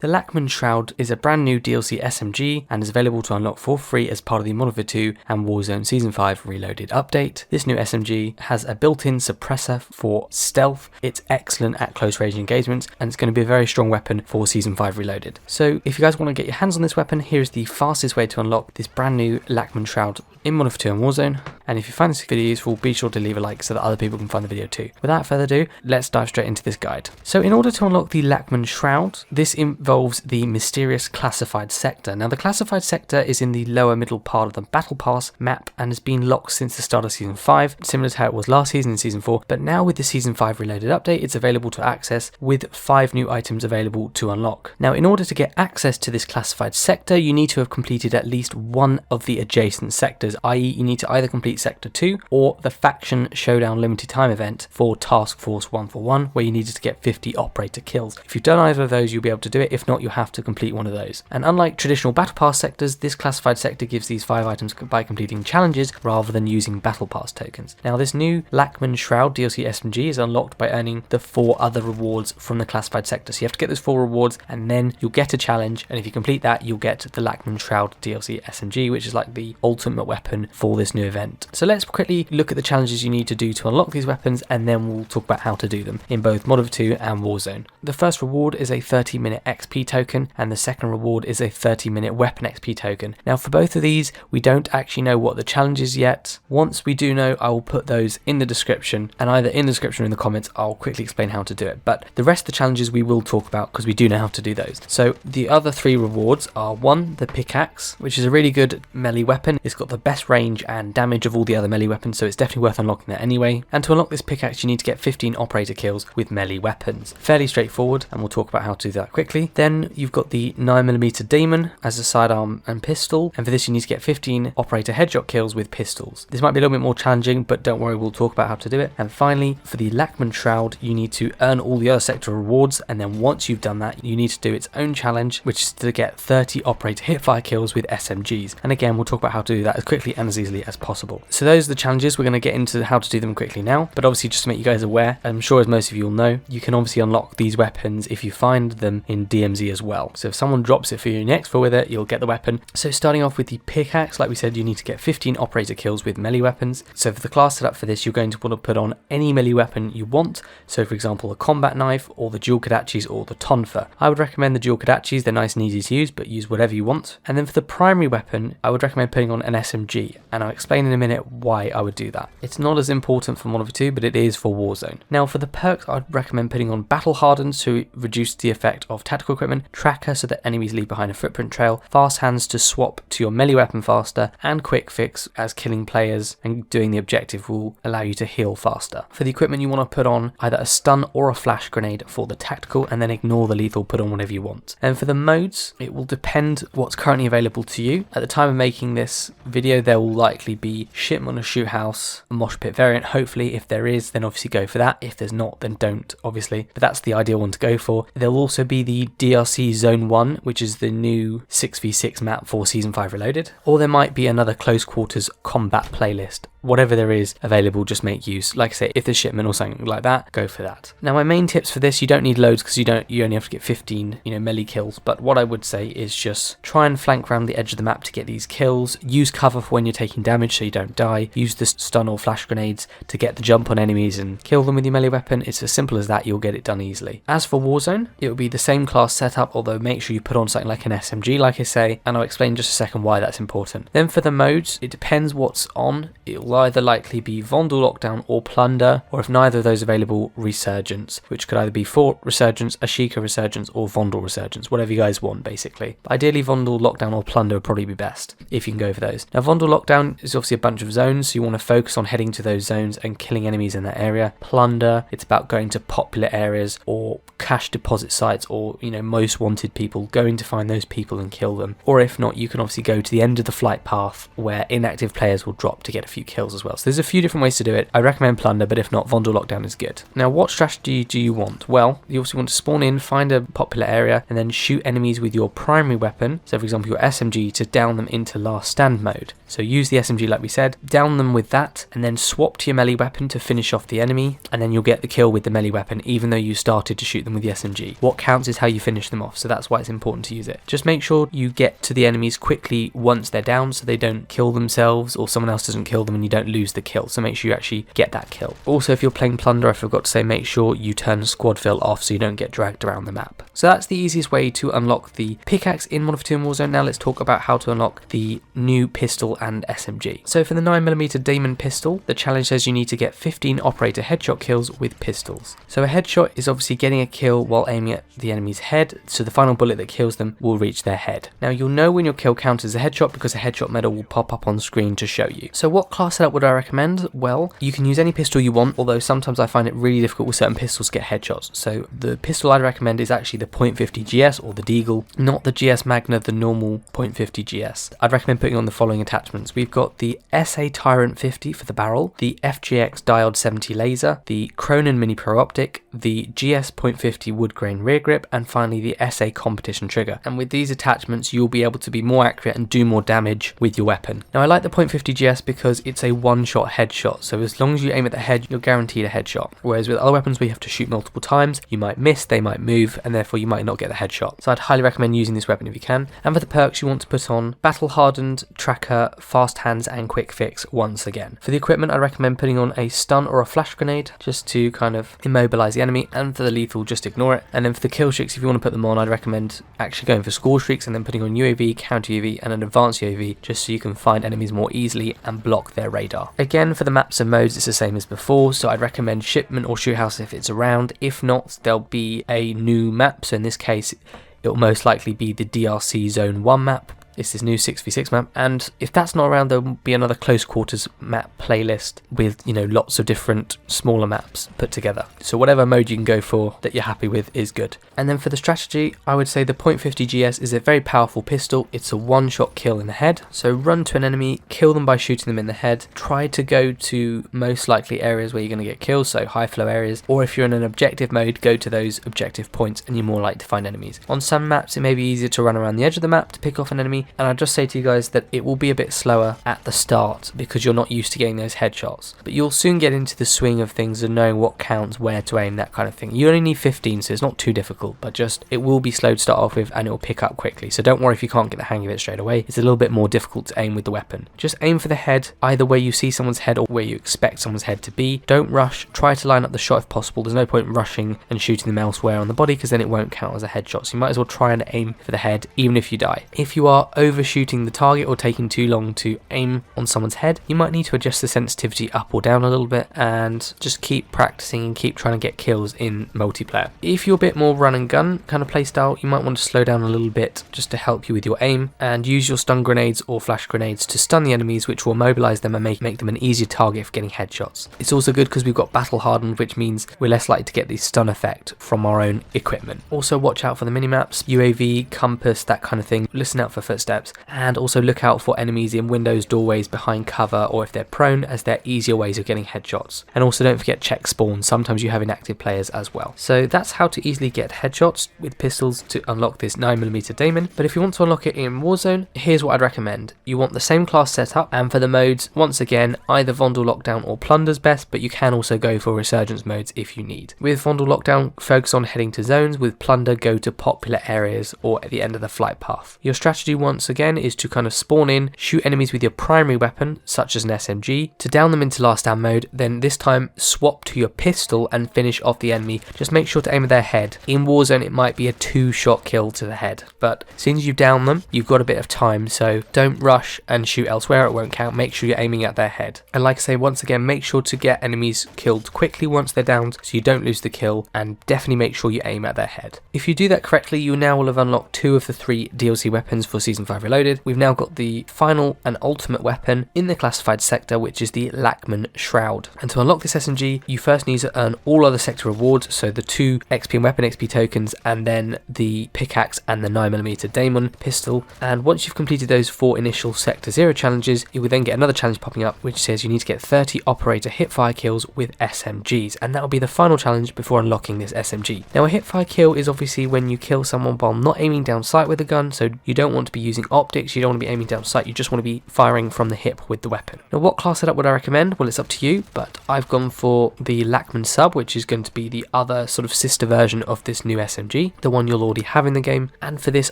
The Lachmann Shroud is a brand new DLC SMG and is available to unlock for free as part of the Modern Warfare 2 and Warzone Season 5 Reloaded update. This new SMG has a built-in suppressor for stealth, it's excellent at close range engagements, and it's going to be a very strong weapon for Season 5 Reloaded. So if you guys want to get your hands on this weapon, here's the fastest way to unlock this brand new Lachmann Shroud in Modern Warfare 2 and Warzone. And if you find this video useful, be sure to leave a like so that other people can find the video too. Without further ado, let's dive straight into this guide. So in order to unlock the Lachmann Shroud, this involves the mysterious classified sector. Now the classified sector is in the lower middle part of the Battle Pass map and has been locked since the start of Season 5, similar to how it was last season in Season 4, but now with the Season 5 Reloaded update, it's available to access with 5 new items available to unlock. Now in order to get access to this classified sector, you need to have completed at least one of the adjacent sectors, i.e. you need to either complete Sector 2 or the Faction Showdown Limited Time event for Task Force 141, where you needed to get 50 operator kills. If you've done either of those, you'll be able to do it. If not, you'll have to complete one of those. And unlike traditional Battle Pass sectors, this classified sector gives these 5 items by completing challenges rather than using Battle Pass tokens. Now this new Lachmann Shroud DLC SMG is unlocked by earning the 4 other rewards from the classified sector. So you have to get those 4 rewards and then you'll get a challenge, and if you complete that, you'll get the Lachmann Shroud DLC SMG, which is like the ultimate weapon for this new event. So let's quickly look at the challenges you need to do to unlock these weapons, and then we'll talk about how to do them in both Modern Warfare 2 and Warzone. The first reward is a 30-minute XP token, and the second reward is a 30-minute weapon XP token. Now for both of these, we don't actually know what the challenge is yet. Once we do know, I will put those in the description, and either in the description or in the comments, I'll quickly explain how to do it. But the rest of the challenges we will talk about because we do know how to do those. So the other 3 rewards are 1, the Pickaxe, which is a really good melee weapon. It's got the best range and damage of all the other melee weapons, so it's definitely worth unlocking that anyway. And to unlock this Pickaxe, you need to get 15 operator kills with melee weapons. Fairly straightforward, and we'll talk about how to do that quickly. Then you've got the 9mm Daemon as a sidearm and pistol, and for this you need to get 15 operator headshot kills with pistols. This might be a little bit more challenging, but don't worry, we'll talk about how to do it. And finally, for the Lachmann Shroud, you need to earn all the other sector rewards, and then once you've done that, you need to do its own challenge, which is to get 30 Operator Hipfire Kills with SMGs. And again, we'll talk about how to do that as quickly and as easily as possible. So those are the challenges. We're going to get into how to do them quickly now, but obviously just to make you guys aware, I'm sure as most of you will know, you can obviously unlock these weapons if you find them in DMZ as well. So if someone drops it for you next for with it, you'll get the weapon. So starting off with the Pickaxe, like we said, you need to get 15 operator kills with melee weapons. So for the class setup for this, you're going to want to put on any melee weapon you want. So for example, a combat knife or the dual Kodachis or the Tonfa. I would recommend the dual Kodachis, they're nice and easy to use, but use whatever you want. And then for the primary weapon, I would recommend putting on an SMG, and I'll explain in a minute why I would do that. It's not as important for Modern Warfare 2, but it is for Warzone. Now for the perks, I'd recommend putting on Battle Hardened to reduce the effect of tactical equipment, Tracker so that enemies leave behind a footprint trail, Fast Hands to swap to your melee weapon faster, and Quick Fix as killing players and doing the objective will allow you to heal faster. For the equipment, you want to put on either a stun or a flash grenade for the tactical, and then ignore the lethal, put on whatever you want. And for the modes, it will depend what's currently available to you. At the time of making this video, there will likely be Shipment or Shoot House, a Mosh Pit variant. Hopefully, if there is, then obviously go for that. If there's not, then don't, obviously. But that's the ideal one to go for. There will also be the DRC Zone 1, which is the new 6v6 map for Season 5 Reloaded. Or there might be another close quarters combat playlist. Whatever there is available, just make use. Like I say, if there's Shipment or something like that, go for that. Now my main tips for this, you don't need loads because you only have to get 15, melee kills. But what I would say is just try and flank around the edge of the map to get these kills. Use cover for when you're taking damage so you don't die. Use the stun or flash grenades to get the jump on enemies and kill them with your melee weapon. It's as simple as that, you'll get it done easily. As for Warzone, it will be the same class setup, although make sure you put on something like an SMG, like I say, and I'll explain in just a second why that's important. Then for the modes, it depends what's on. It will either likely be Vondel Lockdown or Plunder, or if neither of those available, Resurgence, which could either be Fort Resurgence, Ashika Resurgence, or Vondel Resurgence, whatever you guys want basically. But ideally Vondel Lockdown or Plunder would probably be best, if you can go for those. Now Vondel Lockdown is obviously a bunch of zones, so you want to focus on heading to those zones and killing enemies in that area. Plunder, it's about going to popular areas or cash deposit sites or, most wanted people, going to find those people and kill them. Or if not, you can obviously go to the end of the flight path where inactive players will drop to get a few kills as well. So there's a few different ways to do it. I recommend Plunder, but if not, Vondel Lockdown is good. Now what strategy do you want? Well, you also want to spawn in, find a popular area, and then shoot enemies with your primary weapon, so for example your SMG, to down them into last stand mode. So use the SMG like we said, down them with that, and then swap to your melee weapon to finish off the enemy, and then you'll get the kill with the melee weapon even though you started to shoot them with the SMG. What counts is how you finish finish them off, so that's why it's important to use it. Just make sure you get to the enemies quickly once they're down so they don't kill themselves or someone else doesn't kill them and you don't lose the kill, so make sure you actually get that kill. Also, if you're playing plunder, I forgot to say, make sure you turn squad fill off so you don't get dragged around the map. So that's the easiest way to unlock the pickaxe in Modern Warfare 2 and Warzone. Now let's talk about how to unlock the new pistol and SMG. So for the 9mm Daemon pistol, the challenge says you need to get 15 operator headshot kills with pistols. So a headshot is obviously getting a kill while aiming at the enemy's head, so the final bullet that kills them will reach their head. Now you'll know when your kill counts as a headshot because a headshot medal will pop up on screen to show you. So what class setup would I recommend? Well, you can use any pistol you want, although sometimes I find it really difficult with certain pistols to get headshots. So the pistol I'd recommend is actually the .50 GS or the Deagle, not the GS Magna, the normal .50 GS. I'd recommend putting on the following attachments. We've got the SA Tyrant 50 for the barrel, the FGX Diode 70 laser, the Cronin Mini Pro Optic, the GS .50 wood grain rear grip, and finally the SA competition trigger. And with these attachments you'll be able to be more accurate and do more damage with your weapon. Now I like the .50 GS because it's a one-shot headshot, so as long as you aim at the head you're guaranteed a headshot, whereas with other weapons where you have to shoot multiple times you might miss, they might move, and therefore you might not get the headshot. So I'd highly recommend using this weapon if you can. And for the perks you want to put on battle hardened, tracker, fast hands and quick fix once again. For the equipment I recommend putting on a stun or a flash grenade just to kind of immobilize the enemy, and for the lethal just ignore it. And then for the kill streaks, if you want to put them on, I'd recommend actually going for score streaks and then putting on UAV, counter UAV and an advanced UAV just so you can find enemies more easily and block their radar. Again, for the maps and modes it's the same as before, so I'd recommend shipment or shoot house if it's around. If not, there'll be a new map, so in this case it'll most likely be the DRC Zone 1 map. It's this new 6v6 map, and if that's not around there'll be another close quarters map playlist with, you know, lots of different smaller maps put together. So whatever mode you can go for that you're happy with is good. And then for the strategy, I would say the .50 GS is a very powerful pistol. It's a one-shot kill in the head, so run to an enemy, kill them by shooting them in the head. Try to go to most likely areas where you're going to get kills, so high flow areas, or if you're in an objective mode, go to those objective points and you're more likely to find enemies. On some maps it may be easier to run around the edge of the map to pick off an enemy, and I'd just say to you guys that it will be a bit slower at the start because you're not used to getting those headshots, but you'll soon get into the swing of things and knowing what counts, where to aim, that kind of thing. You only need 15, so it's not too difficult, but just it will be slow to start off with and it will pick up quickly, so don't worry if you can't get the hang of it straight away. It's a little bit more difficult to aim with the weapon. Just aim for the head, either where you see someone's head or where you expect someone's head to be. Don't rush, try to line up the shot if possible. There's no point rushing and shooting them elsewhere on the body because then it won't count as a headshot, so you might as well try and aim for the head even if you die. If you are overshooting the target or taking too long to aim on someone's head, you might need to adjust the sensitivity up or down a little bit and just keep practicing and keep trying to get kills in multiplayer. If you're a bit more run and gun kind of playstyle, you might want to slow down a little bit just to help you with your aim, and use your stun grenades or flash grenades to stun the enemies, which will immobilize them and make them an easier target for getting headshots. It's also good because we've got battle hardened, which means we're less likely to get the stun effect from our own equipment. Also watch out for the minimaps, UAV, compass, that kind of thing. Listen out for footsteps, and also look out for enemies in windows, doorways, behind cover, or if they're prone, as they're easier ways of getting headshots. And also don't forget check spawn, sometimes you have inactive players as well. So that's how to easily get headshots with pistols to unlock this 9mm Daemon. But if you want to unlock it in Warzone, here's what I'd recommend. You want the same class setup, and for the modes, once again, either Vondel Lockdown or Plunder's best, but you can also go for Resurgence modes if you need. With Vondel Lockdown, focus on heading to zones. With Plunder, go to popular areas or at the end of the flight path. Your strategy once again is to kind of spawn in, shoot enemies with your primary weapon, such as an SMG, to down them into last stand mode, then this time swap to your pistol and finish off the enemy. Just make sure to aim at their head. In Warzone it might be a 2-shot kill to the head, but as soon as you down them, you've got a bit of time, so don't rush and shoot elsewhere, it won't count. Make sure you're aiming at their head. And like I say, once again, make sure to get enemies killed quickly once they're downed so you don't lose the kill, and definitely make sure you aim at their head. If you do that correctly, you now will have unlocked 2 of the 3 DLC weapons for Season 5 Reloaded. We've now got the final and ultimate weapon in the classified sector, which is the Lachmann Shroud. And to unlock this SMG, you first need to earn all other sector rewards, so the 2 XP and weapon XP tokens, and then the pickaxe and the 9mm Daemon pistol. And once you've completed those 4 initial sector 0 challenges, you will then get another challenge popping up which says you need to get 30 Operator Hipfire Kills with SMGs, and that will be the final challenge before unlocking this SMG. Now a Hipfire kill is obviously when you kill someone while not aiming down sight with a gun, so you don't want to be using optics, you don't want to be aiming down sight, you just want to be firing from the hip with the weapon. Now what class setup would I recommend? Well, it's up to you, but I've gone for the Lachmann sub, which is going to be the other sort of sister version of this new SMG, the one you'll already have in the game. And for this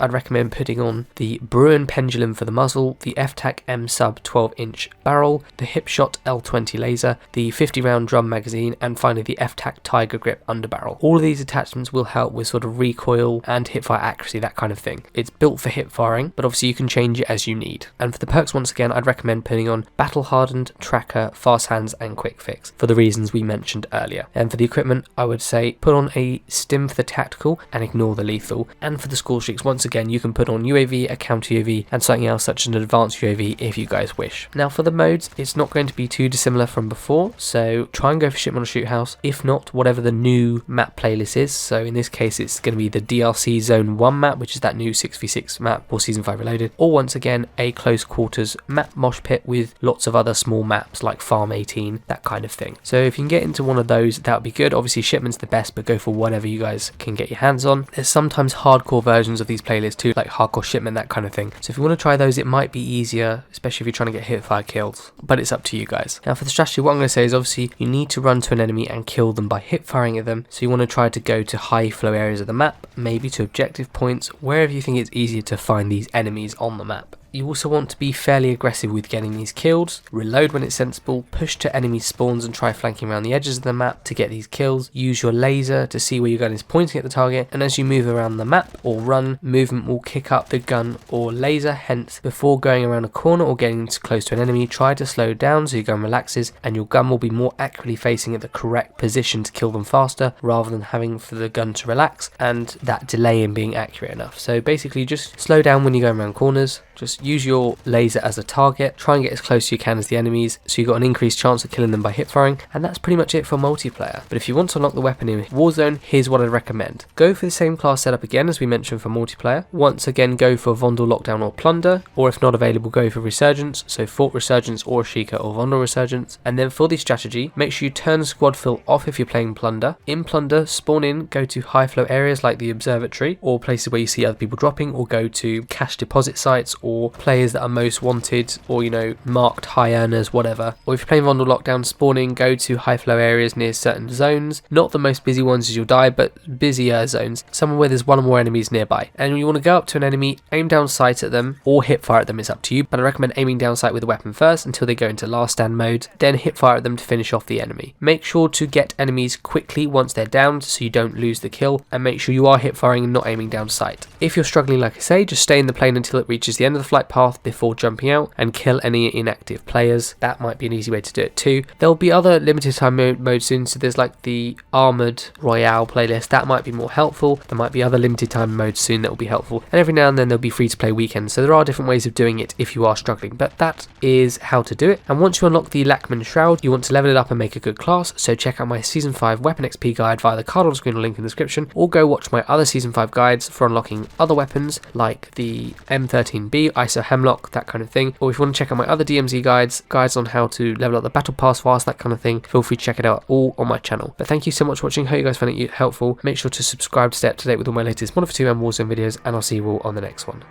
I'd recommend putting on the Bruin pendulum for the muzzle, the FTAC M sub 12-inch barrel, the Hipshot L20 laser, the 50 round drum magazine, and finally the FTAC Tiger Grip underbarrel. All of these attachments will help with sort of recoil and hipfire accuracy, that kind of thing. It's built for hip firing, but obviously you can change it as you need. And for the perks, once again, I'd recommend putting on Battle Hardened, Tracker, Fast Hands and Quick Fix for the reasons we mentioned earlier. And for the equipment, I would say put on a stim for the tactical and ignore the lethal. And for the score streaks, once again, you can put on UAV, a counter UAV and something else such as an advanced UAV if you guys wish. Now for the modes, it's not going to be too dissimilar from before, so try and go for Shipment or Shoot House, if not whatever the new map playlist is. So in this case it's going to be the DRC Zone 1 map, which is that new 6v6 map for Season 5 Reloaded, or once again a close quarters map mosh pit with lots of other small maps like Farm 18, that kind of thing. So if you can get into one of those, that would be good. Obviously Shipment's the best, but go for whatever you guys can get your hands on. There's sometimes hardcore versions of these playlists too, like Hardcore Shipment, that kind of thing. So if you want to try those, it might be easier, especially if you're trying to get hipfire kills, but it's up to you guys. Now for the strategy, what I'm going to say is obviously you need to run to an enemy and kill them by hip firing at them. So you want to try to go to high flow areas of the map, maybe to objective points, wherever you think it's easier to find these enemies on the map. You also want to be fairly aggressive with getting these kills, reload when it's sensible, push to enemy spawns and try flanking around the edges of the map to get these kills, use your laser to see where your gun is pointing at the target, and as you move around the map or run, movement will kick up the gun or laser, hence before going around a corner or getting too close to an enemy, try to slow down so your gun relaxes and your gun will be more accurately facing at the correct position to kill them faster rather than having for the gun to relax and that delay in being accurate enough. So basically just slow down when you're going around corners, just use your laser as a target, try and get as close as you can as the enemies so you've got an increased chance of killing them by hip firing, and that's pretty much it for multiplayer. But if you want to unlock the weapon in Warzone, here's what I'd recommend. Go for the same class setup again as we mentioned for multiplayer. Once again go for Vondel, Lockdown or Plunder, or if not available go for Resurgence, so Fort Resurgence or Ashika or Vondel Resurgence. And then for the strategy, make sure you turn squad fill off if you're playing Plunder. In Plunder, spawn in, go to high flow areas like the observatory or places where you see other people dropping, or go to cash deposit sites or players that are most wanted, or you know, marked high earners, whatever. Or if you're playing Vondel Lockdown, spawning, go to high flow areas near certain zones, not the most busy ones as you'll die, but busier zones, somewhere where there's one or more enemies nearby. And when you want to go up to an enemy, aim down sight at them or hip fire at them, it's up to you, but I recommend aiming down sight with a weapon first until they go into last stand mode, then hip fire at them to finish off the enemy. Make sure to get enemies quickly once they're down so you don't lose the kill, and make sure you are hip firing and not aiming down sight. If you're struggling, like I say, just stay in the plane until it reaches the end of the flight path before jumping out and kill any inactive players. That might be an easy way to do it too. There'll be other limited time modes soon, so there's like the Armored Royale playlist, that might be more helpful. There might be other limited time modes soon that will be helpful, and every now and then there'll be free to play weekends, so there are different ways of doing it if you are struggling, but that is how to do it. And once you unlock the Lachmann Shroud, you want to level it up and make a good class, so check out my Season 5 Weapon XP guide via the card on screen or link in the description, or go watch my other Season 5 guides for unlocking other weapons like the M13B, ISO Hemlock, that kind of thing. Or if you want to check out my other DMZ guides on how to level up the battle pass fast, that kind of thing, feel free to check it out all on my channel. But thank you so much for watching, hope you guys found it helpful. Make sure to subscribe to stay up to date with all my latest Modern Warfare 2 and Warzone videos, and I'll see you all on the next one.